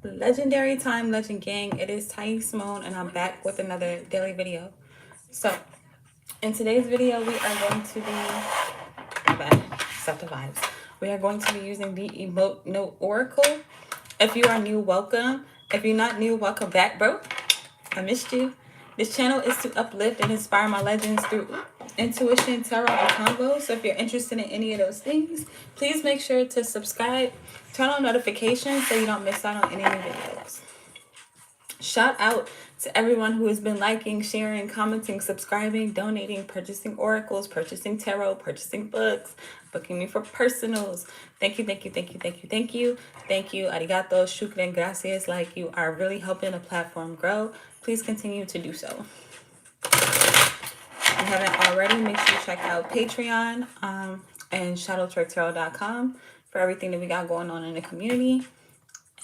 Legendary time, legend gang. It is Thais Simone, and I'm back with another daily video. So, in today's video, we are going to be, my bad, set the vibes. We are going to be using the Emote Note Oracle. If you are new, welcome. If you're not new, welcome back, bro. I missed you. This channel is to uplift and inspire my legends through intuition, tarot, and convo. So if you're interested in any of those things, please make sure to subscribe, turn on notifications so you don't miss out on any new videos. Shout out to everyone who has been liking, sharing, commenting, subscribing, donating, purchasing oracles, purchasing tarot, purchasing books, booking me for personals. Thank you, thank you, thank you, thank you, thank you. Thank you. Arigato, shukran, gracias. Like, you are really helping the platform grow. Please continue to do so. If you haven't already, make sure you check out Patreon and shadowtwerktarot.com for everything that we got going on in the community.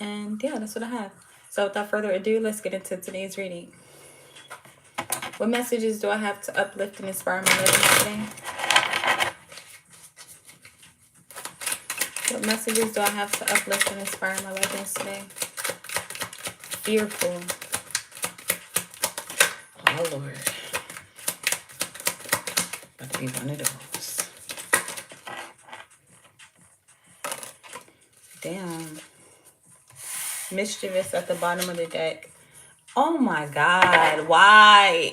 And yeah, that's what I have. So without further ado, let's get into today's reading. What messages do I have to uplift and inspire my legends today? What messages do I have to uplift and inspire my legends today? Fearful. Oh Lord. About to be one of those. Damn. Mischievous at the bottom of the deck. Oh my God. Why?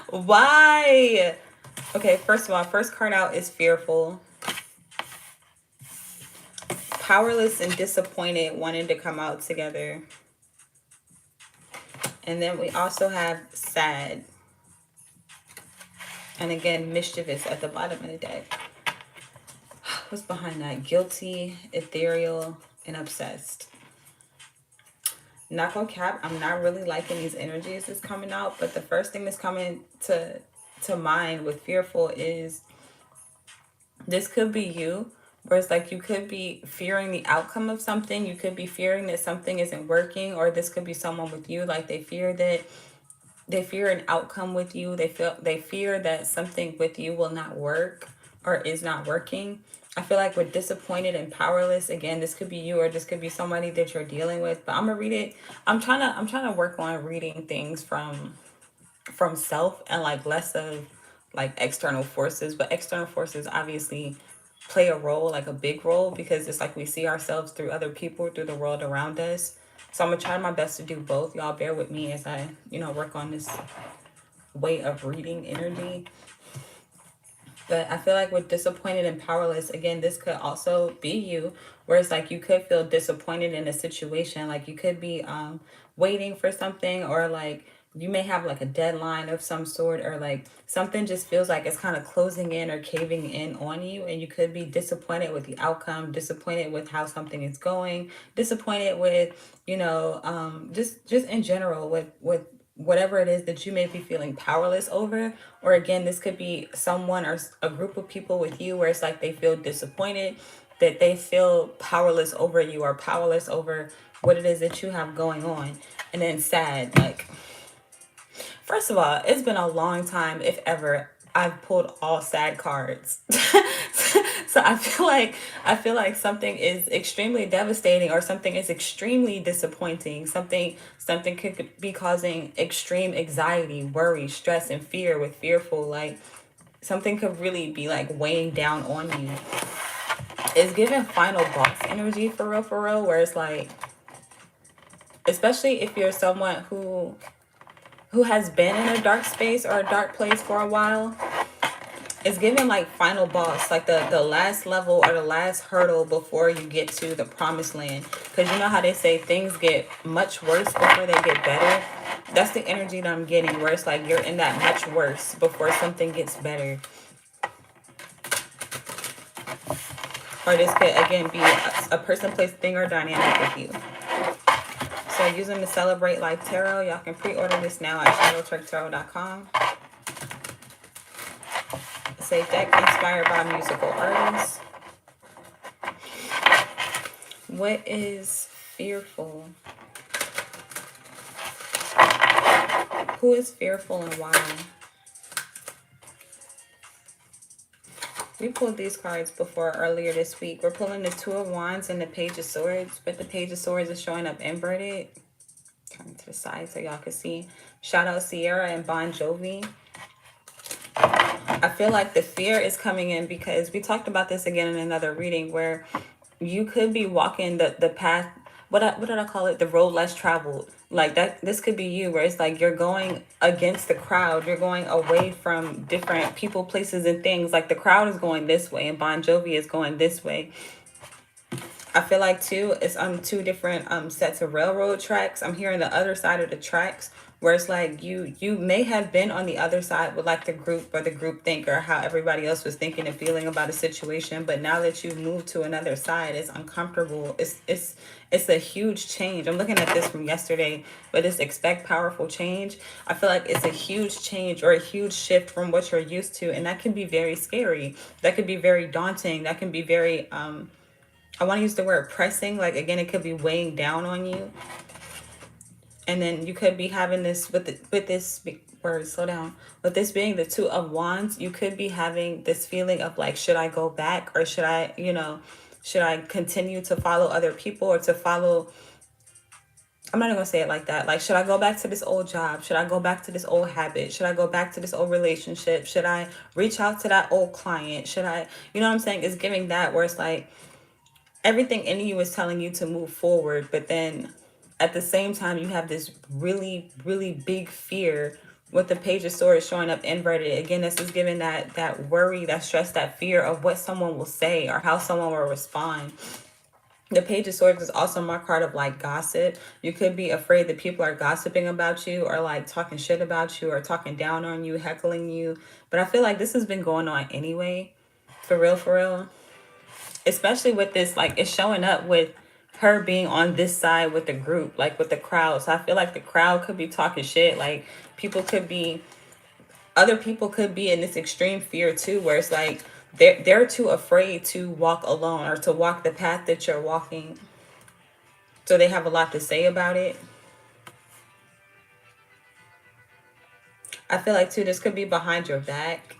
Why? Okay, first of all, first card out is fearful. Powerless and disappointed wanted to come out together. And then we also have sad. And again, mischievous at the bottom of the deck. What's behind that? Guilty, ethereal, and obsessed. Not gonna cap, I'm not really liking these energies that's coming out, but the first thing that's coming to mind with fearful is this could be you, where it's like you could be fearing the outcome of something. You could be fearing that something isn't working, or this could be someone with you, like they fear an outcome with you. They fear that something with you will not work or is not working. I feel like we're disappointed and powerless. Again, this could be you, or this could be somebody that you're dealing with. But I'm gonna read it. I'm trying to work on reading things from self and like less of like external forces. But external forces obviously play a role, like a big role, because it's like we see ourselves through other people, through the world around us. So I'm gonna try my best to do both. Y'all bear with me as I, work on this way of reading energy. But I feel like with disappointed and powerless, again, this could also be you, where it's like you could feel disappointed in a situation. Like you could be waiting for something, or like you may have like a deadline of some sort, or like something just feels like it's kind of closing in or caving in on you, and you could be disappointed with the outcome, disappointed with how something is going, disappointed with, just in general with whatever it is that you may be feeling powerless over. Or again, this could be someone or a group of people with you where it's like they feel disappointed, that they feel powerless over you, or powerless over what it is that you have going on. And then sad, like, first of all, it's been a long time, if ever, I've pulled all sad cards. So I feel like something is extremely devastating, or something is extremely disappointing. Something could be causing extreme anxiety, worry, stress, and fear. With fearful, like something could really be like weighing down on you. It's giving final boss energy for real, where it's like, especially if you're someone who has been in a dark space or a dark place for a while, it's giving like final boss, like the last level or the last hurdle before you get to the promised land. Because you know how they say things get much worse before they get better? That's the energy that I'm getting, where it's like you're in that much worse before something gets better. Or this could, again, be a person, place, thing, or dynamic with you. So use them to celebrate life tarot. Y'all can pre-order this now at shadowtwerktarot.com. It's a deck inspired by musical artists. What is fearful? Who is fearful and why? We pulled these cards before earlier this week. We're pulling the Two of Wands and the Page of Swords, but the Page of Swords is showing up inverted. Turn to the side so y'all can see. Shout out Sierra and Bon Jovi. I feel like the fear is coming in because we talked about this again in another reading where you could be walking the path. What did I call it? The road less traveled. Like that. This could be you, where it's like you're going against the crowd. You're going away from different people, places, and things. Like the crowd is going this way, and Bon Jovi is going this way. I feel like too, it's on two different sets of railroad tracks. I'm hearing the other side of the tracks where it's like you may have been on the other side with like the group or the group think or how everybody else was thinking and feeling about a situation, but now that you've moved to another side, it's uncomfortable. It's a huge change. I'm looking at this from yesterday, but it's expect powerful change. I feel like it's a huge change or a huge shift from what you're used to, and that can be very scary. That could be very daunting. That can be very I want to use the word pressing. Like, again, it could be weighing down on you. And then you could be having this with this word, slow down. With this being the Two of Wands, you could be having this feeling of like, should I go back or should I, should I continue to follow other people or to follow, I'm not even gonna say it like that. Like, should I go back to this old job? Should I go back to this old habit? Should I go back to this old relationship? Should I reach out to that old client? Should I, you know what I'm saying? It's giving that where it's like, everything in you is telling you to move forward, but then at the same time you have this really, really big fear with the Page of Swords showing up inverted. Again, this is giving that worry, that stress, that fear of what someone will say or how someone will respond. The Page of Swords is also my card of like gossip. You could be afraid that people are gossiping about you or like talking shit about you or talking down on you, heckling you. But I feel like this has been going on anyway. For real, for real. Especially with this, like, it's showing up with her being on this side with the group, like with the crowd. So I feel like the crowd could be talking shit. Like, other people could be in this extreme fear too, where it's like they're too afraid to walk alone or to walk the path that you're walking. So they have a lot to say about it. I feel like too, this could be behind your back,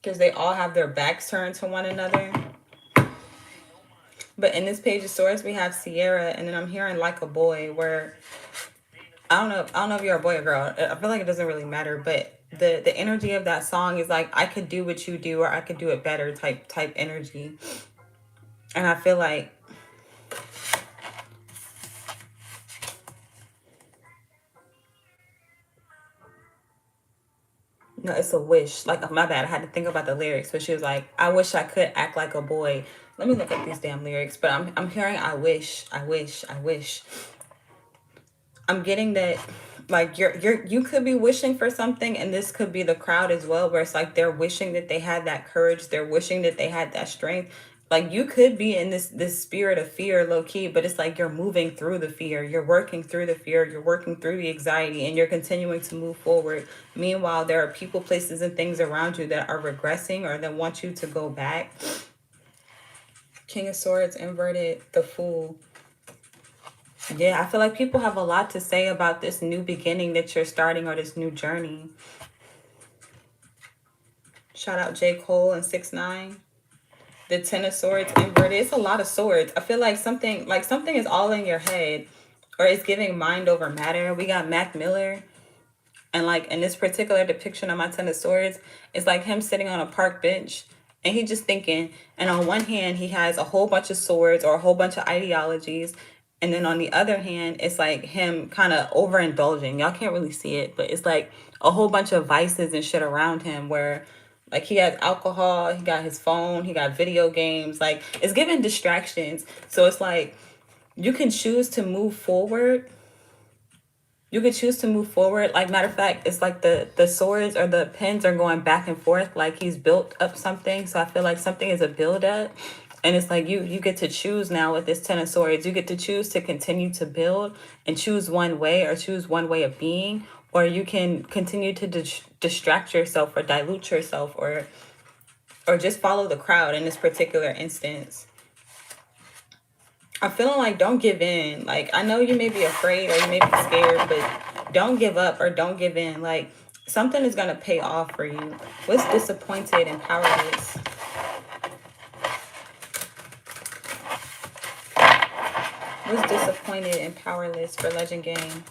because they all have their backs turned to one another. But in this Page of Swords, we have Sierra, and then I'm hearing like a boy, where I don't know if you're a boy or girl. I feel like it doesn't really matter, but the energy of that song is like, I could do what you do or I could do it better type energy. And I feel like no, it's a wish. Like, my bad, I had to think about the lyrics, but she was like, I wish I could act like a boy. Let me look up these damn lyrics, but I'm hearing I wish, I wish, I wish. I'm getting that like you could be wishing for something, and this could be the crowd as well, where it's like they're wishing that they had that courage, they're wishing that they had that strength. Like, you could be in this spirit of fear, low key, but it's like you're moving through the fear, you're working through the fear, you're working through the anxiety, and you're continuing to move forward. Meanwhile, there are people, places, and things around you that are regressing or that want you to go back. King of Swords inverted, the Fool. Yeah, I feel like people have a lot to say about this new beginning that you're starting or this new journey. Shout out J. Cole and 6ix9ine. The Ten of Swords inverted. It's a lot of swords. I feel like something is all in your head, or it's giving mind over matter. We got Mac Miller. And like in this particular depiction of my Ten of Swords, it's like him sitting on a park bench and he just thinking. And on one hand, he has a whole bunch of swords or a whole bunch of ideologies. And then on the other hand, it's like him kind of overindulging. Y'all can't really see it, but it's like a whole bunch of vices and shit around him, where like he has alcohol, he got his phone, he got video games. Like, it's giving distractions. So it's like you can choose to move forward. You could choose to move forward. Like, matter of fact, it's like the swords or the pens are going back and forth. Like, he's built up something. So I feel like something is a build up. And it's like you get to choose now with this Ten of Swords. You get to choose to continue to build and choose one way, or choose one way of being. Or you can continue to distract yourself or dilute yourself, or just follow the crowd in this particular instance. I'm feeling like, don't give in. Like, I know you may be afraid or you may be scared, but don't give up or don't give in. Like, Something is going to pay off for you. What's disappointed and powerless? What's disappointed and powerless for Legend Gang?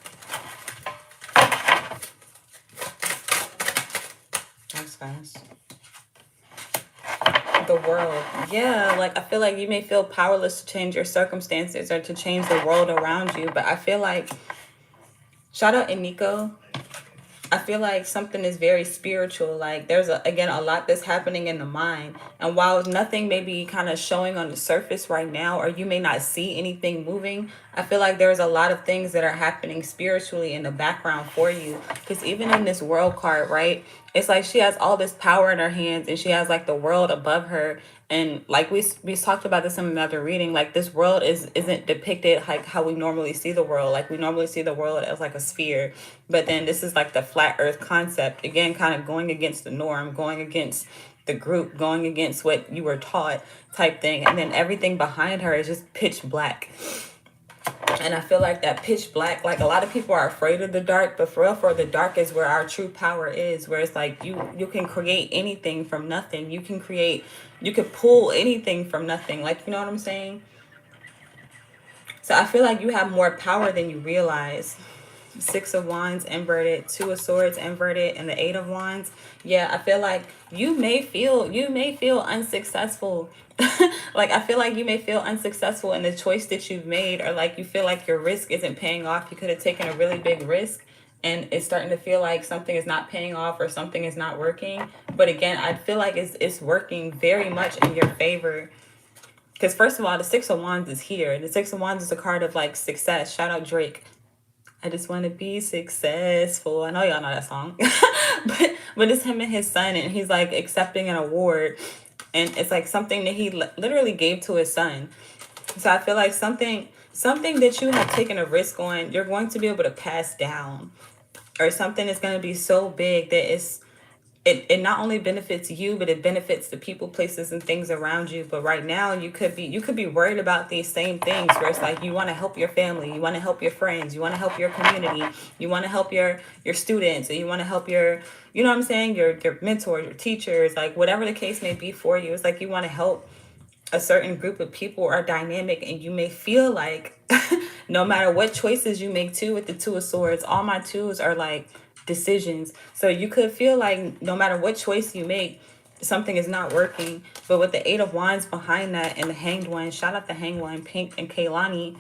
That's fast. The world. Yeah, like I feel like you may feel powerless to change your circumstances or to change the world around you, but I feel like, shout out Eniko, I feel like something is very spiritual. Like there's again a lot that's happening in the mind. And while nothing may be kind of showing on the surface right now, or you may not see anything moving, I feel like there's a lot of things that are happening spiritually in the background for you. Because even in this world card, right? It's like she has all this power in her hands and she has like the world above her. And like we talked about this in another reading, like this world isn't depicted like how we normally see the world. Like we normally see the world as like a sphere, but then this is like the flat earth concept again, kind of going against the norm, going against the group, going against what you were taught type thing. And then everything behind her is just pitch black. And I feel like that pitch black, like a lot of people are afraid of the dark, but for real, for the dark is where our true power is, where it's like you can create anything from nothing. You can create, you could pull anything from nothing. Like, you know what I'm saying? So I feel like you have more power than you realize. Six of Wands inverted, Two of Swords inverted, and the Eight of Wands. Yeah, I feel like you may feel unsuccessful. Like I feel like you may feel unsuccessful in the choice that you've made, or like you feel like your risk isn't paying off. You could have taken a really big risk and it's starting to feel like something is not paying off or something is not working. But again, I feel like it's working very much in your favor. Because first of all, the Six of Wands is here. The Six of Wands is a card of like success. Shout out Drake. I just want to be successful. I know y'all know that song. but it's him and his son, and he's like accepting an award. And it's like something that he literally gave to his son. So I feel like something that you have taken a risk on, you're going to be able to pass down. Or something is going to be so big that it not only benefits you, but it benefits the people, places, and things around you. But right now you could be worried about these same things, where it's like you want to help your family, you want to help your friends, you want to help your community, you want to help your students, or you want to help your, you know what I'm saying, your mentors, your teachers, like whatever the case may be for you. It's like you want to help a certain group of people or dynamic, and you may feel like no matter what choices you make too, with the Two of Swords, all my twos are like decisions. So you could feel like no matter what choice you make, something is not working. But with the Eight of Wands behind that and the Hanged One, shout out the Hanged One, Pink and Kaylani,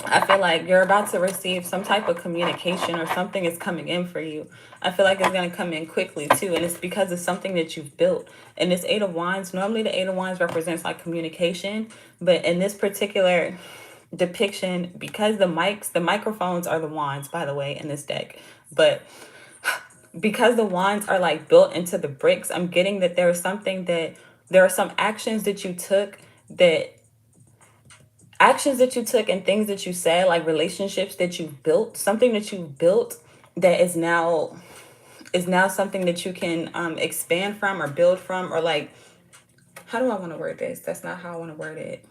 I feel like you're about to receive some type of communication, or something is coming in for you. I feel like it's going to come in quickly too. And it's because of something that you've built. And this Eight of Wands, normally the Eight of Wands represents like communication. But in this particular depiction, because the microphones are the wands, by the way, in this deck. But because the wands are like built into the bricks, I'm getting that there are some actions that you took and things that you said, like relationships that you've built, something that you've built that is now something that you can expand from or build from, or like, how do I want to word this? That's not how I want to word it.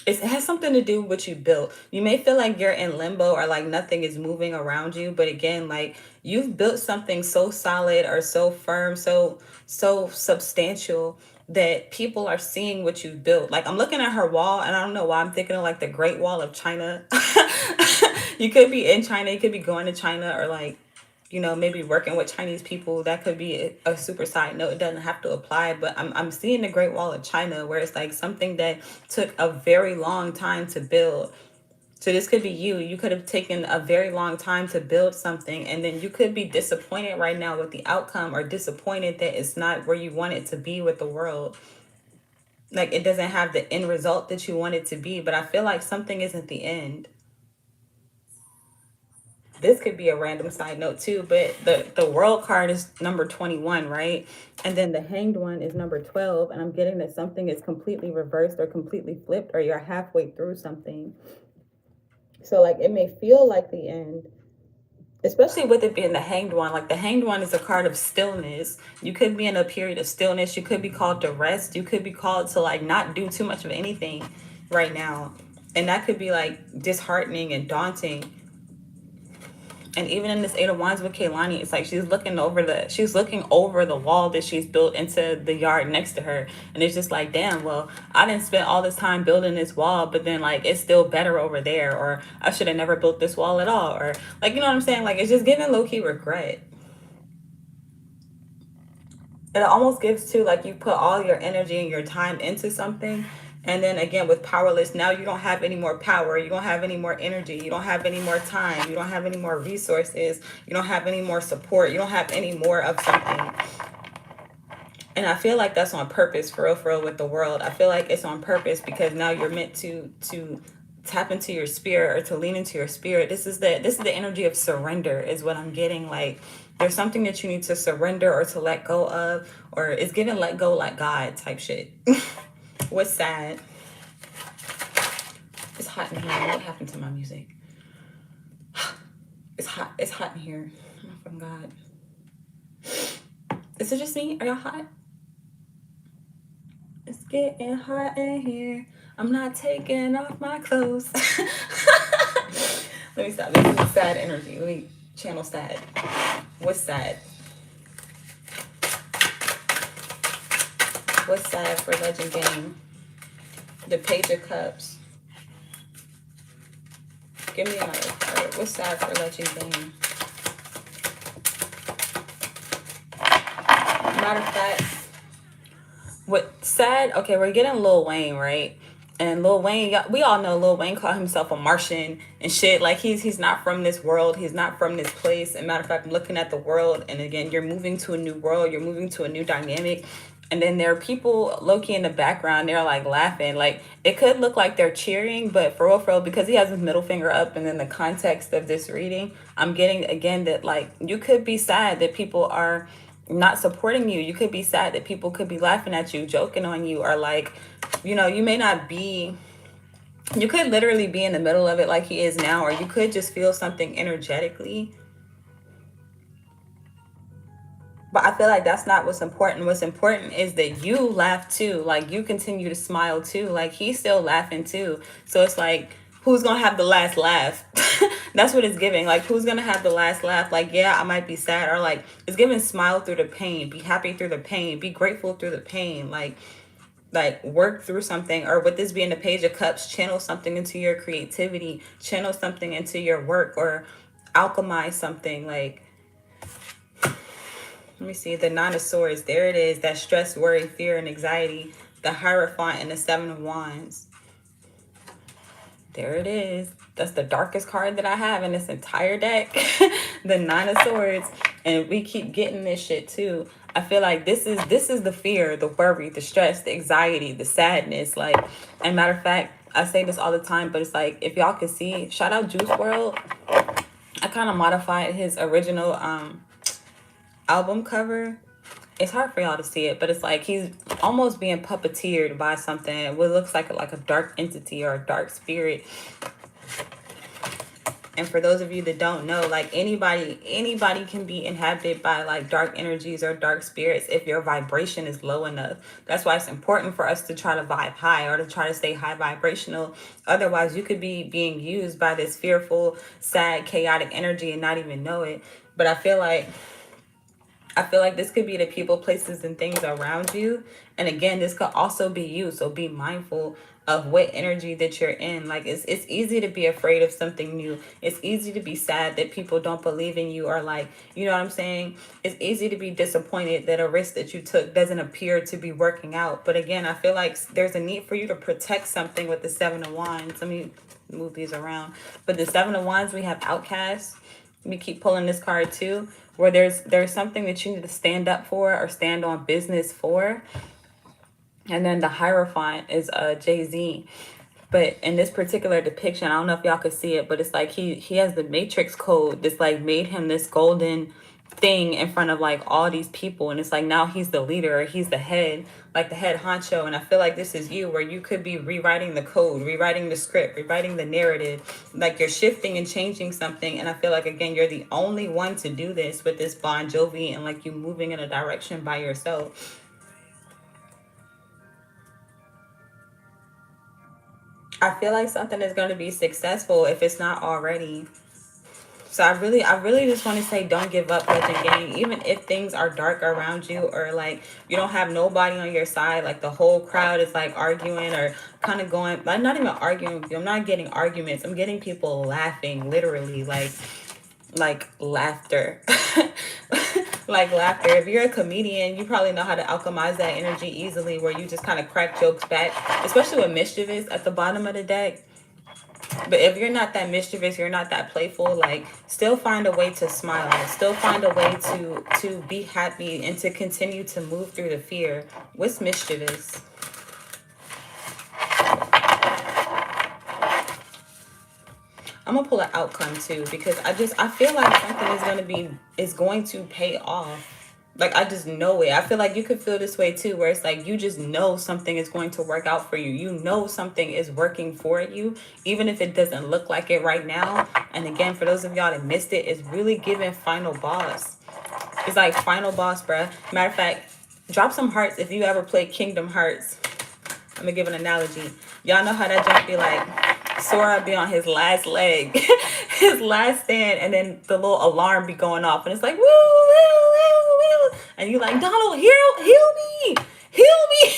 It has something to do with what you built. You may feel like you're in limbo, or like nothing is moving around you, but again, like you've built something so solid or so firm, so substantial, that people are seeing what you've built. Like I'm looking at her wall, and I don't know why I'm thinking of like the Great Wall of China. You could be in China, you could be going to China, or like, maybe working with Chinese people. That could be a super side note. It doesn't have to apply, but I'm seeing the Great Wall of China, where it's like something that took a very long time to build. So this could be you. You could have taken a very long time to build something, and then you could be disappointed right now with the outcome, or disappointed that it's not where you want it to be with the world. Like it doesn't have the end result that you want it to be, but I feel like something isn't the end. This could be a random side note too, but the world card is number 21, right? And then the Hanged One is number 12, and I'm getting that something is completely reversed or completely flipped, or you're halfway through something. So like it may feel like the end, especially with it being the Hanged One. Like the Hanged One is a card of stillness. You could be in a period of stillness. You could be called to rest. You could be called to like not do too much of anything right now. And that could be like disheartening and daunting. And even in this Eight of Wands with Kaylani, it's like she's looking over the wall that she's built into the yard next to her. And it's just like, damn, well, I didn't spend all this time building this wall, but then like it's still better over there, or I should have never built this wall at all. Or like, you know what I'm saying? Like, it's just giving low-key regret. It almost gives to like you put all your energy and your time into something, and then again with powerless, now you don't have any more power, you don't have any more energy, you don't have any more time, you don't have any more resources, you don't have any more support, you don't have any more of something. And I feel like that's on purpose, for real with the world. I feel like it's on purpose because now you're meant to tap into your spirit, or to lean into your spirit. This is the energy of surrender is what I'm getting. Like there's something that you need to surrender or to let go of, or it's given let go like God type shit. What's sad? It's hot in here. What happened to my music? It's hot. It's hot in here. Oh from God. Is it just me? Are y'all hot? It's getting hot in here. I'm not taking off my clothes. Let me stop. This is sad energy. Let me channel sad. What's sad? What's sad for Legend Game? The Page of Cups. Give me another card. What's sad for Legend Game? Matter of fact, what sad? Okay, we're getting Lil Wayne, right? And Lil Wayne, we all know Lil Wayne called himself a Martian and shit. Like he's not from this world. He's not from this place. And matter of fact, I'm looking at the world, and again, you're moving to a new world. You're moving to a new dynamic. And then there are people low-key in the background. They're like laughing. Like it could look like they're cheering, but for real, because he has his middle finger up, and then the context of this reading, I'm getting again that like you could be sad that people are not supporting you. You could be sad that people could be laughing at you, joking on you, or like, you know, you may not be, you could literally be in the middle of it like he is now, or you could just feel something energetically. But I feel like that's not what's important. What's important is that you laugh too. Like you continue to smile too. Like he's still laughing too. So it's like, who's gonna have the last laugh? That's what it's giving. Like who's gonna have the last laugh? Like, yeah, I might be sad, or like it's giving smile through the pain, be happy through the pain, be grateful through the pain. Like work through something. Or with this being the Page of Cups, channel something into your creativity, channel something into your work, or alchemize something. Like, let me see, the Nine of Swords, there it is, that stress, worry, fear, and anxiety, the Hierophant, and the Seven of Wands. There it is. That's the darkest card that I have in this entire deck. The Nine of Swords. And we keep getting this shit too. I feel like this is the fear, the worry, the stress, the anxiety, the sadness. Like, and matter of fact, I say this all the time, but it's like, if y'all can see, shout out Juice WRLD. I kind of modified his original album cover. It's hard for y'all to see it, but it's like he's almost being puppeteered by something, what looks like a dark entity or a dark spirit. And for those of you that don't know, like anybody can be inhabited by like dark energies or dark spirits if your vibration is low enough. That's why it's important for us to try to vibe high, or to try to stay high vibrational. Otherwise, you could be being used by this fearful, sad, chaotic energy and not even know it. But I feel like this could be the people, places, and things around you. And again, this could also be you. So be mindful of what energy that you're in. Like it's easy to be afraid of something new. It's easy to be sad that people don't believe in you, or like, you know what I'm saying? It's easy to be disappointed that a risk that you took doesn't appear to be working out. But again, I feel like there's a need for you to protect something with the Seven of Wands. Let me move these around. But the Seven of Wands, we have Outcast. We keep pulling this card too, where there's something that you need to stand up for or stand on business for. And then the Hierophant is Jay-Z. But in this particular depiction, I don't know if y'all could see it, but it's like he has the matrix code that's like made him this golden thing in front of like all these people. And it's like now he's the leader, he's the head, like the head honcho. And I feel like this is you, where you could be rewriting the code, rewriting the script, rewriting the narrative. Like you're shifting and changing something. And I feel like, again, you're the only one to do this with this Bon Jovi, and like you moving in a direction by yourself. I feel like something is going to be successful if it's not already. So I really just want to say, don't give up, Legend Gang. Even if things are dark around you, or like you don't have nobody on your side, like the whole crowd is like arguing or kind of going, like not even arguing with you. I'm not getting arguments. I'm getting people laughing, literally, like laughter. Like laughter. If you're a comedian, you probably know how to alchemize that energy easily, where you just kind of crack jokes back, especially with mischievous at the bottom of the deck. But if you're not that mischievous, you're not that playful, like still find a way to smile, still find a way to be happy and to continue to move through the fear. What's mischievous? I'm gonna pull an outcome too, because I feel like something is going to pay off. Like I just know it. I feel like you could feel this way too, where it's like you just know something is going to work out for you. You know something is working for you, even if it doesn't look like it right now. And again, for those of y'all that missed it, it's really giving final boss. It's like final boss, bruh. Matter of fact, drop some hearts if you ever played Kingdom Hearts. I'm gonna give an analogy. Y'all know how that jump be like, Sora be on his last leg, his last stand, and then the little alarm be going off, and it's like, woo, woo, woo, woo, and you like, Donald, heal me, heal me.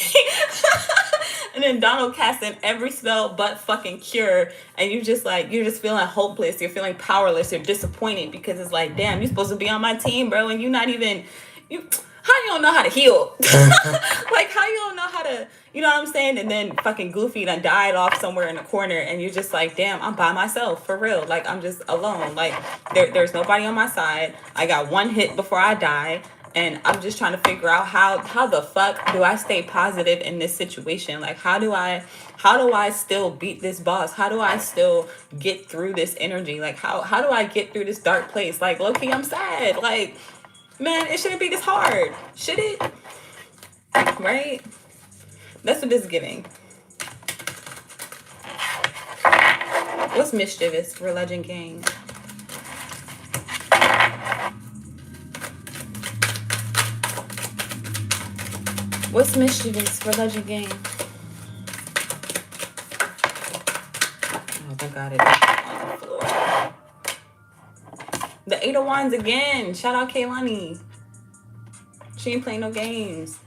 And then Donald casting every spell but fucking cure, and you just like, you're just feeling hopeless, you're feeling powerless, you're disappointed, because it's like, damn, you're supposed to be on my team, bro, and you're not even, you, how you don't know how to heal? Like, how you don't know how to, you know what I'm saying? And then fucking Goofy done died off somewhere in the corner, and you're just like, damn, I'm by myself, for real. Like, I'm just alone. Like, there's nobody on my side. I got one hit before I die, and I'm just trying to figure out how the fuck do I stay positive in this situation? Like, how do I still beat this boss? How do I still get through this energy? Like, how do I get through this dark place? Like, low-key, I'm sad. Like, man, it shouldn't be this hard. Should it? Right? That's what this is giving. What's mischievous for Legend Gang? What's mischievous for Legend Gang? Oh, thank God it is on the floor. The Eight of Wands again. Shout out Kaylani. She ain't playing no games.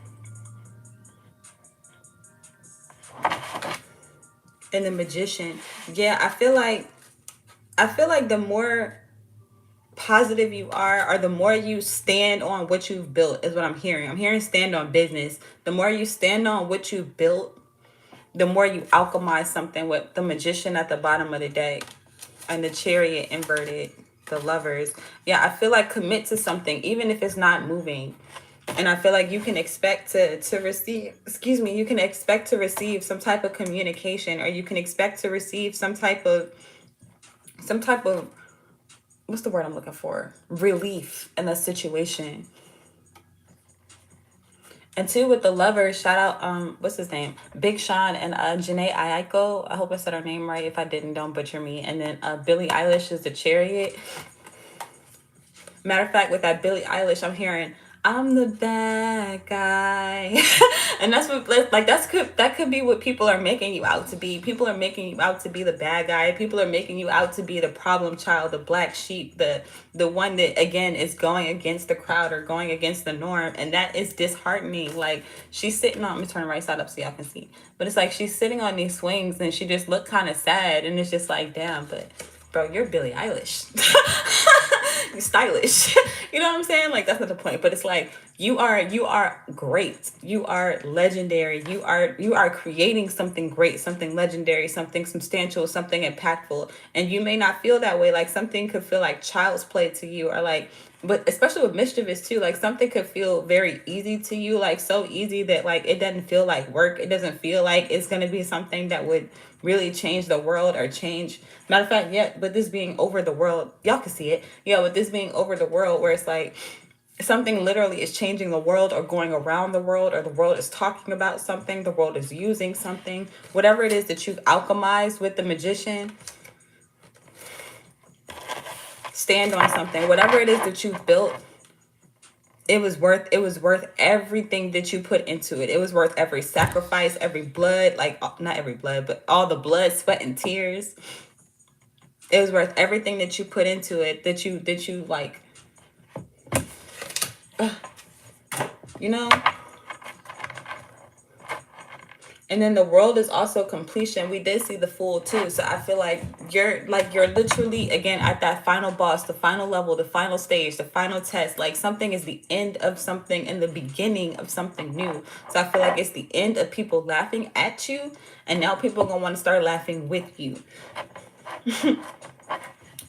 And the Magician. Yeah, I feel like the more positive you are, or the more you stand on what you've built, is what I'm hearing. I'm hearing stand on business. The more you stand on what you've built, the more you alchemize something, with the Magician at the bottom of the deck and the Chariot inverted, the Lovers. Yeah, I feel like commit to something, even if it's not moving. And I feel like you can expect to receive, you can expect to receive some type of communication, or you can expect to receive some type of, what's the word I'm looking for? Relief in a situation. And two, with the Lovers, shout out, what's his name? Big Sean and Janae Aiko. I hope I said her name right. If I didn't, don't butcher me. And then Billie Eilish is the Chariot. Matter of fact, with that Billie Eilish, I'm hearing, I'm the bad guy. And that's what, like, that could be what people are making you out to be. People are making you out to be the bad guy. People are making you out to be the problem child, the black sheep, the one that, again, is going against the crowd or going against the norm. And that is disheartening. Like, she's sitting on, let me turn the right side up so y'all can see. But it's like she's sitting on these swings and she just looked kind of sad. And it's just like, damn, but bro, you're Billie Eilish. You're stylish. You know what I'm saying? Like, that's not the point. But it's like, you are great. You are legendary. You are creating something great, something legendary, something substantial, something impactful. And you may not feel that way. Like, something could feel like child's play to you, or like, but especially with mischievous too, like something could feel very easy to you, like so easy that like it doesn't feel like work. It doesn't feel like it's gonna be something that would really change the world or change. Matter of fact, yeah, but this being over the world, y'all can see it. Yeah, with this being over the world, where it's like something literally is changing the world, or going around the world, or the world is talking about something, the world is using something, whatever it is that you've alchemized with the Magician. Stand on something, whatever it is that you've built. It was worth everything that you put into it. It was worth every sacrifice, every blood, like not every blood, but all the blood, sweat, and tears. It was worth everything that you put into it, that you like, you know. And then the world is also completion. We did see the Fool too. So I feel like you're literally again at that final boss, the final level, the final stage, the final test. Like something is the end of something and the beginning of something new. So I feel like it's the end of people laughing at you, and now people are gonna want to start laughing with you.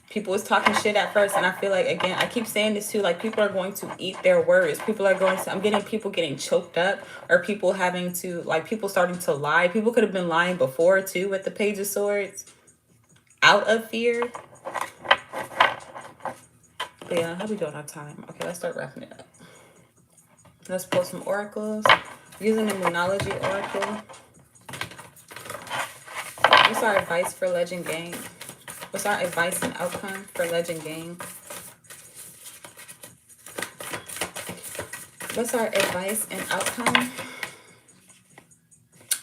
People was talking shit at first, and I feel like, again, I keep saying this too, like people are going to eat their words. People are going to, I'm getting people getting choked up, or people having to, like, people starting to lie. People could have been lying before too with the Page of Swords out of fear. But yeah, how we doing our time? Okay, let's start wrapping it up. Let's pull some oracles. Using the Moonology oracle. What's our advice for Legend Gang? What's our advice and outcome for Legend Gang? What's our advice and outcome?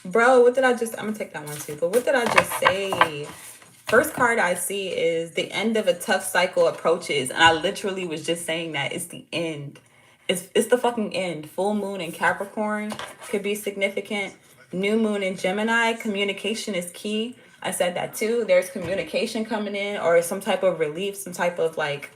Bro, what did I just... I'm going to take that one too. But what did I just say? First card I see is the end of a tough cycle approaches. And I literally was just saying that. It's the end. It's the fucking end. Full moon in Capricorn could be significant. New moon in Gemini. Communication is key. I said that too. There's communication coming in, or some type of relief, some type of like...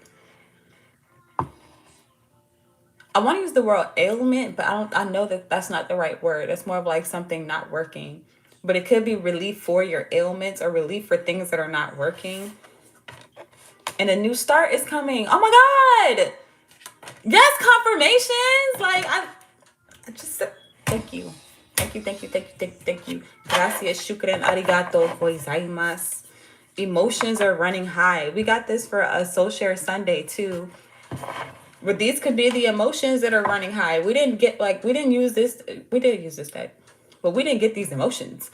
I want to use the word ailment, but I know that that's not the right word. It's more of like something not working. But it could be relief for your ailments, or relief for things that are not working. And a new start is coming. Oh my God. Yes, confirmations. Like, I just, thank you. Thank you, thank you, thank you, thank you, thank you. Gracias, shukran, arigato, gozaimasu. Emotions are running high. We got this for a Soul Share Sunday too. But these could be the emotions that are running high. We didn't use this. We did use this deck, but we didn't get these emotions.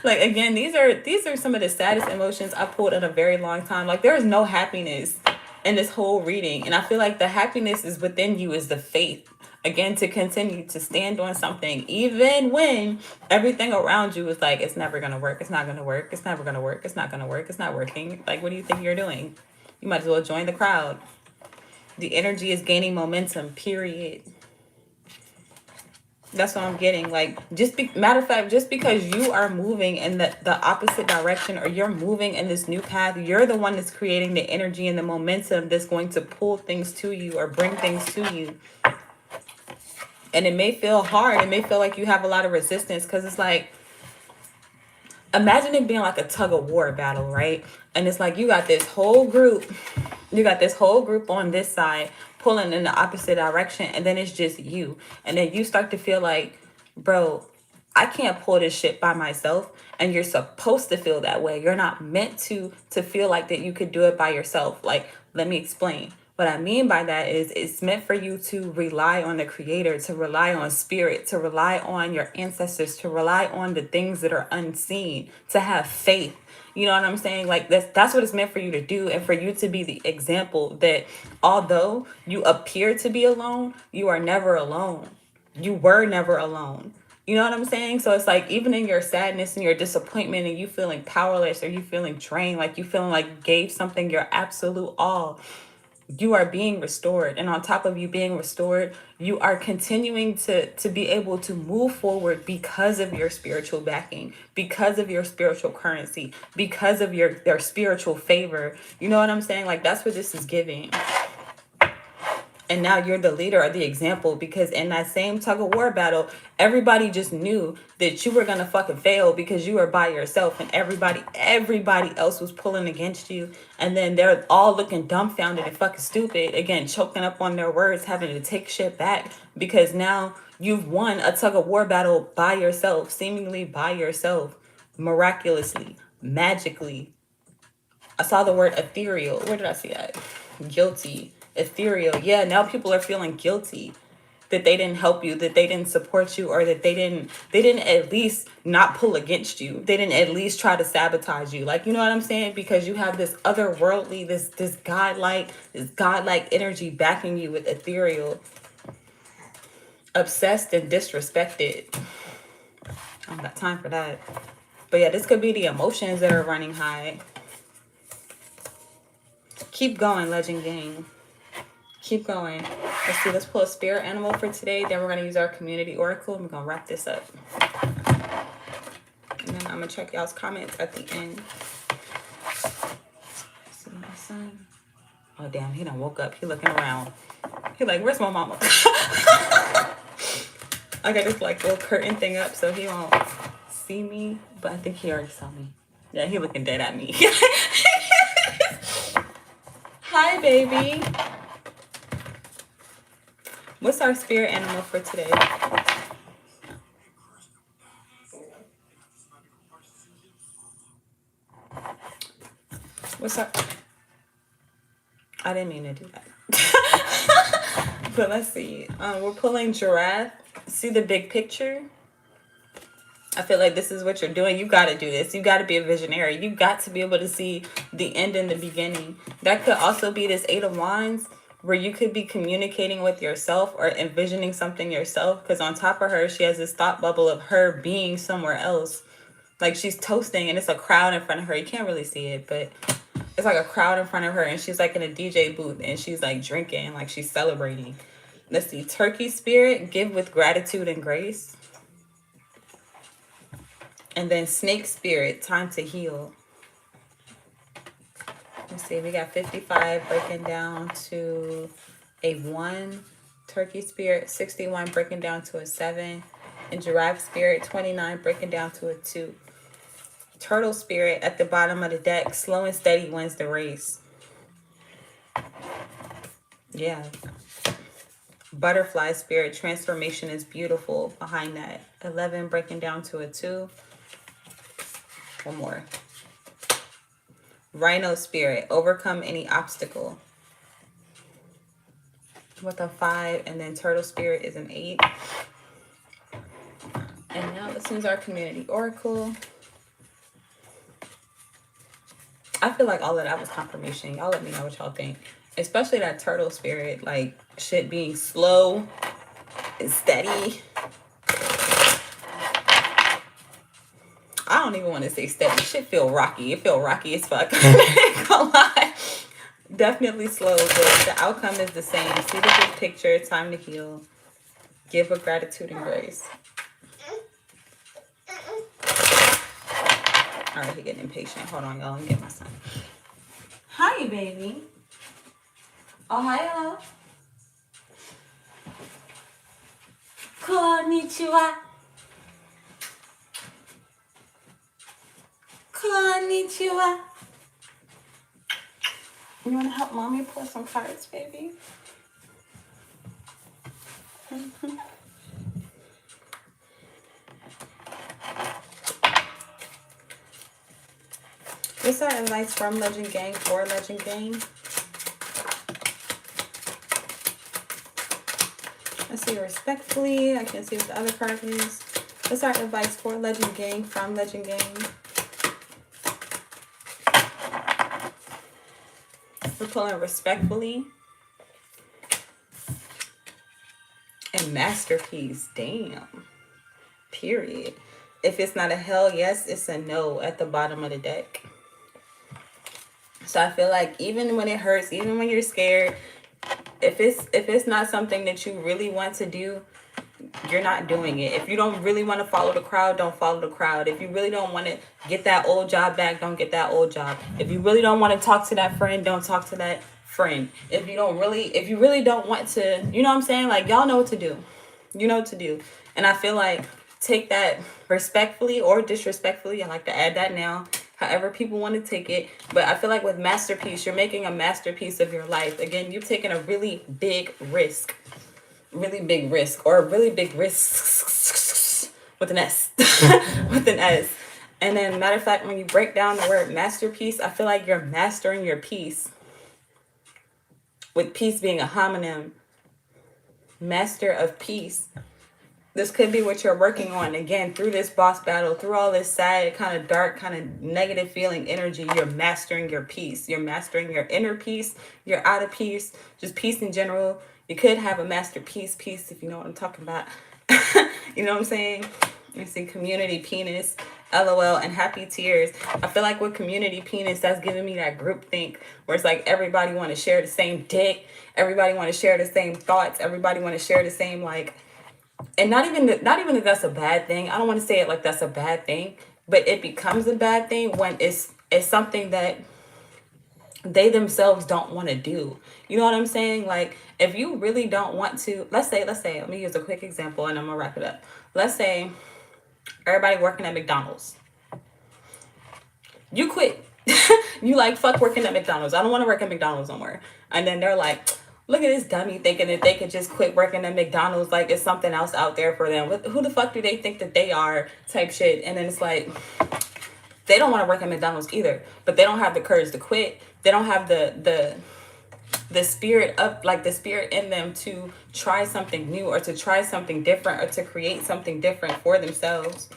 like again, these are some of the saddest emotions I pulled in a very long time. Like, there is no happiness in this whole reading, and I feel like the happiness is within you, is the faith. Again, to continue to stand on something, even when everything around you is like, it's never gonna work, it's not gonna work, it's never gonna work, it's not gonna work, it's not working. Like, what do you think you're doing? You might as well join the crowd. The energy is gaining momentum, period. That's what I'm getting. Like, matter of fact, just because you are moving in the opposite direction, or you're moving in this new path, you're the one that's creating the energy and the momentum that's going to pull things to you or bring things to you. And it may feel hard. It may feel like you have a lot of resistance, because it's like, imagine it being like a tug of war battle, right? And it's like you got this whole group on this side pulling in the opposite direction, and then it's just you. And then you start to feel like, bro, I can't pull this shit by myself. And you're supposed to feel that way. You're not meant to feel like that you could do it by yourself. Like, let me explain. What I mean by that is, it's meant for you to rely on the creator, to rely on spirit, to rely on your ancestors, to rely on the things that are unseen, to have faith. You know what I'm saying? Like, that's what it's meant for you to do, and for you to be the example that although you appear to be alone, you are never alone. You were never alone. You know what I'm saying? So it's like, even in your sadness and your disappointment, and you feeling powerless, or you feeling drained, like you feeling like you gave something your absolute all, you are being restored. And on top of you being restored, you are continuing to be able to move forward because of your spiritual backing, because of your spiritual currency, because of your spiritual favor. You know what I'm saying? Like, that's what this is giving. And now you're the leader or the example, because in that same tug of war battle, everybody just knew that you were going to fucking fail, because you were by yourself, and everybody else was pulling against you. And then they're all looking dumbfounded and fucking stupid. Again, choking up on their words, having to take shit back, because now you've won a tug of war battle by yourself, seemingly by yourself, miraculously, magically. I saw the word ethereal. Where did I see that? Guilty. Ethereal. Yeah, now people are feeling guilty that they didn't help you, that they didn't support you, or that they didn't at least not pull against you. They didn't at least try to sabotage you. Like, you know what I'm saying? Because you have this otherworldly, this godlike energy backing you with ethereal. Obsessed and disrespected. I don't got time for that. But yeah, this could be the emotions that are running high. Keep going, Legend Gang. Keep going. Let's see. Let's pull a spirit animal for today. Then we're going to use our community oracle. And we're going to wrap this up. And then I'm going to check y'all's comments at the end. See my son. Oh, damn. He done woke up. He looking around. He like, where's my mama? I got this like little curtain thing up so he won't see me. But I think he already saw me. Yeah, he looking dead at me. Hi, baby. What's our spirit animal for today? What's up? I didn't mean to do that. But let's see. We're pulling giraffe. See the big picture? I feel like this is what you're doing. You got to do this. You got to be a visionary. You got to be able to see the end in the beginning. That could also be this 8 of Wands, where you could be communicating with yourself or envisioning something yourself. Because on top of her, she has this thought bubble of her being somewhere else. Like she's toasting and it's a crowd in front of her. You can't really see it, but it's like a crowd in front of her. And she's like in a DJ booth and she's like drinking, like she's celebrating. Let's see. Turkey spirit, give with gratitude and grace. And then snake spirit, time to heal. Let's see, we got 55 breaking down to a 1. Turkey spirit, 61 breaking down to a 7. And giraffe spirit, 29 breaking down to a 2. Turtle spirit at the bottom of the deck, slow and steady wins the race. Yeah. Butterfly spirit, transformation is beautiful behind that. 11 breaking down to a 2. One more. Rhino spirit, overcome any obstacle. With a 5, and then turtle spirit is an 8. And now let's use our community oracle. I feel like all of that was confirmation. Y'all let me know what y'all think. Especially that turtle spirit, like shit being slow and steady. I don't even want to say steady. Shit feel rocky. It feel rocky as fuck. I ain't gonna lie. Definitely slow, but the outcome is the same. See the big picture. Time to heal. Give with gratitude and grace. All right, he getting impatient. Hold on, y'all. Let me get my son. Hi, baby. Ohio. Konnichiwa. Konnichiwa. You want to help mommy pull some cards, baby? What's our advice from Legend Gang for Legend Gang? Let's see, respectfully. I can't see what the other card is. What's our advice for Legend Gang from Legend Gang? We're pulling respectfully. And masterpiece. Damn. Period. If it's not a hell yes, it's a no at the bottom of the deck. So I feel like even when it hurts, even when you're scared, if it's not something that you really want to do, you're not doing it. If you don't really want to follow the crowd, don't follow the crowd. If you really don't want to get that old job back, don't get that old job. If you really don't want to talk to that friend, don't talk to that friend. If you really don't want to, you know what I'm saying? Like, y'all know what to do. You know what to do. And I feel like take that respectfully or disrespectfully. I like to add that now. However people want to take it. But I feel like with masterpiece, you're making a masterpiece of your life. Again, you've taken a really big risk. Really big risk. Or a really big risk with an S. With an S. And then, matter of fact, when you break down the word masterpiece, I feel like you're mastering your piece. With peace being a homonym. Master of peace. This could be what you're working on. Again, through this boss battle, through all this sad, kind of dark, kind of negative feeling energy, you're mastering your peace. You're mastering your inner peace, your outer peace, just peace in general. You could have a masterpiece piece if you know what I'm talking about. You know what I'm saying? You see community penis. LOL, and happy tears. I feel like with community penis, that's giving me that group think where it's like everybody want to share the same dick, everybody want to share the same thoughts, everybody want to share the same like, and not even that that's a bad thing. I don't want to say it like that's a bad thing, but it becomes a bad thing when it's something that they themselves don't want to do. You know what I'm saying? Like if you really don't want to, let's say, let me use a quick example and I'm gonna wrap it up. Let's say everybody working at McDonald's. You quit. You like, fuck working at McDonald's. I don't want to work at McDonald's no more. And then they're like, look at this dummy thinking that they could just quit working at McDonald's, like it's something else out there for them. Who the fuck do they think that they are, type shit. And then it's like, they don't want to work at McDonald's either, but they don't have the courage to quit. They don't have the spirit of, like, the spirit in them to try something new or to try something different or to create something different for themselves.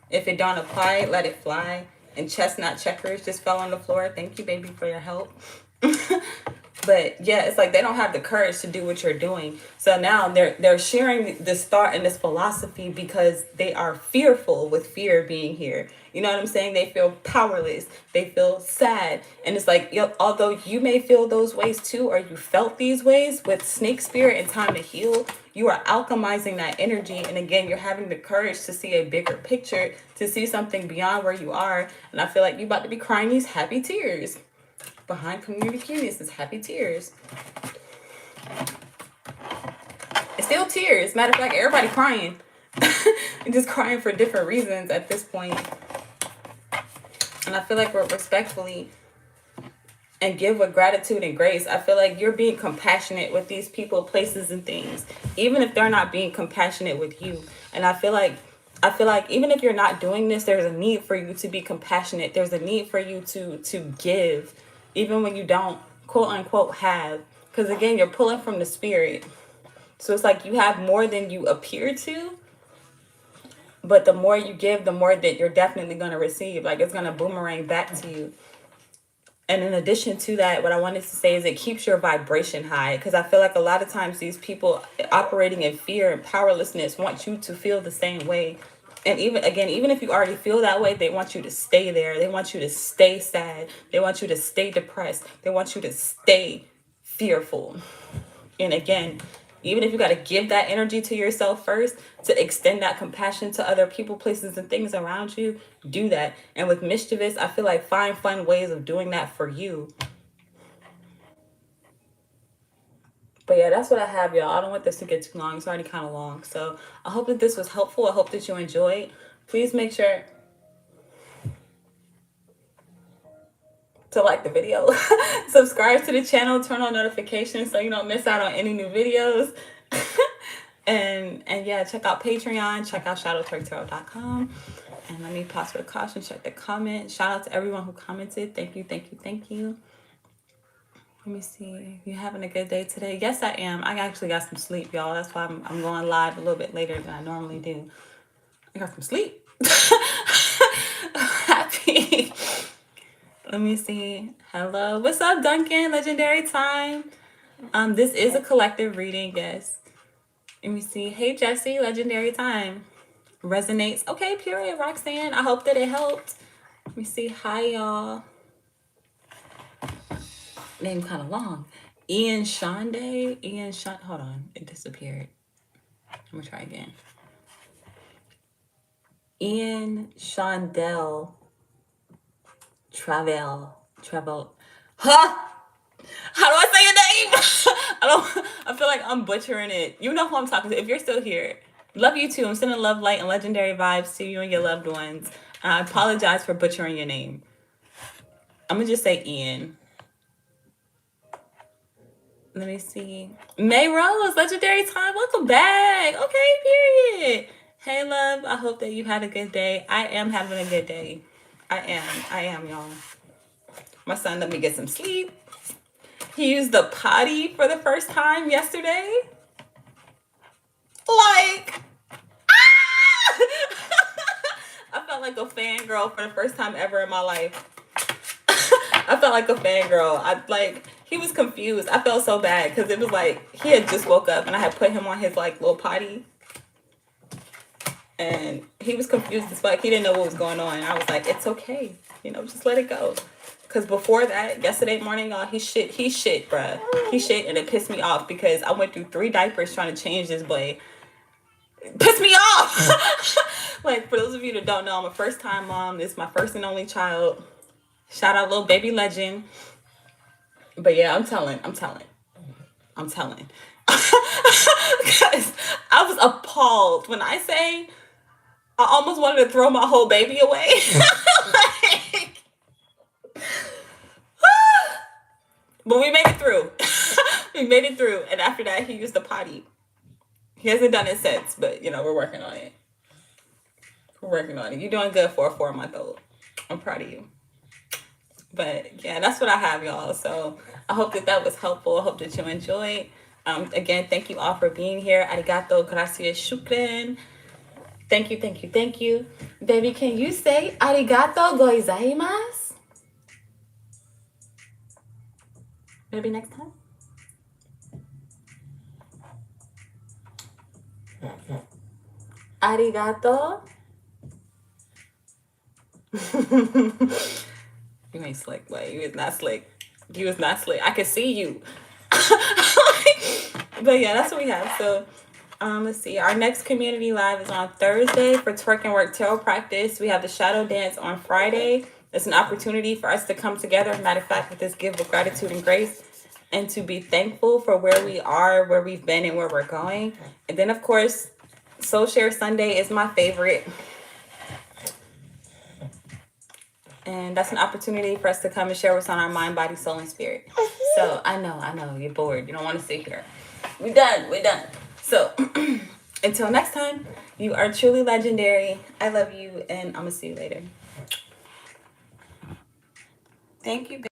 If it don't apply, let it fly. And chestnut checkers just fell on the floor. Thank you, baby, for your help. But yeah, it's like they don't have the courage to do what you're doing. So now they're sharing this thought and this philosophy because they are fearful, with fear being here. You know what I'm saying? They feel powerless. They feel sad. And it's like, although you may feel those ways too, or you felt these ways with snake spirit and time to heal, you are alchemizing that energy. And again, you're having the courage to see a bigger picture, to see something beyond where you are. And I feel like you're about to be crying these happy tears. Behind community cuteness is happy tears. It's still tears. Matter of fact, everybody crying. And just crying for different reasons at this point. And I feel like we're respectfully and give with gratitude and grace. I feel like you're being compassionate with these people, places, and things, even if they're not being compassionate with you. And I feel like even if you're not doing this, there's a need for you to be compassionate. There's a need for you to give, even when you don't, quote unquote, have. Because again, you're pulling from the spirit. So it's like you have more than you appear to. But the more you give, the more that you're definitely going to receive. Like it's going to boomerang back to you. And in addition to that, what I wanted to say is it keeps your vibration high. Because I feel like a lot of times these people operating in fear and powerlessness want you to feel the same way. And even if you already feel that way, they want you to stay there. They want you to stay sad. They want you to stay depressed. They want you to stay fearful. And again, even if you got to give that energy to yourself first to extend that compassion to other people, places, and things around you, do that. And with mischievous, I feel like find fun ways of doing that for you. But yeah, that's what I have, y'all. I don't want this to get too long. It's already kind of long. So I hope that this was helpful. I hope that you enjoyed. Please make sure to like the video, subscribe to the channel, turn on notifications so you don't miss out on any new videos. and yeah, check out Patreon, check out shadowtwerktarot.com. And let me pause for the caution, check the comment. Shout out to everyone who commented. Thank you, thank you, thank you. Let me see. You having a good day today? Yes, I am. I actually got some sleep, y'all. That's why I'm going live a little bit later than I normally do. I got some sleep. Happy. Let me see. Hello. What's up, Duncan? Legendary Time. This is a collective reading, yes. Let me see. Hey, Jesse. Legendary Time. Resonates. Okay, period, Roxanne. I hope that it helped. Let me see. Hi, y'all. Name kind of long. Ian Shonday. Hold on. It disappeared. I'm going to try again. Ian Shondell. Travel. Huh? How do I say your name? I feel like I'm butchering it. You know who I'm talking to. If you're still here, love you too. I'm sending love, light, and legendary vibes to you and your loved ones. I apologize for butchering your name. I'm going to just say Ian. Let me see. May Rose, Legendary Time. Welcome back. Okay, period. Hey, love. I hope that you had a good day. I am having a good day. I am, y'all. My son let me get some sleep. He used the potty for the first time yesterday. Like, I felt like a fangirl for the first time ever in my life. I felt like a fangirl. He was confused. I felt so bad because it was like he had just woke up and I had put him on his like little potty. And he was confused as fuck. He didn't know what was going on. And I was like, it's okay. Just let it go. Because before that, yesterday morning, y'all, he shit, bruh. He shit, and it pissed me off because I went through 3 diapers trying to change this boy. It pissed me off! Like, for those of you that don't know, I'm a first-time mom. This is my first and only child. Shout out little baby legend. But yeah, I'm telling. Because I was appalled. When I say I almost wanted to throw my whole baby away. Like, but we made it through. We made it through. And after that, he used the potty. He hasn't done it since, but, we're working on it. You're doing good for a 4-month-old. I'm proud of you. But, yeah, that's what I have, y'all. So I hope that was helpful. I hope that you enjoyed. Again, thank you all for being here. Arigato, gracias, shukran. Thank you. Baby, can you say arigato gozaimasu? Maybe next time? Arigato. You ain't slick, boy. You was not slick. I could see you. But yeah, that's what we have. So let's see. Our next community live is on Thursday for Twerk and Work Tarot practice. We have the shadow dance on Friday. It's an opportunity for us to come together. Matter of fact, with this gift of gratitude and grace, and to be thankful for where we are, where we've been, and where we're going. And then, of course, Soul Share Sunday is my favorite. And that's an opportunity for us to come and share what's on our mind, body, soul, and spirit. So I know, you're bored. You don't want to sit here. We're done. So until next time, you are truly legendary. I love you, and I'm going to see you later. Thank you.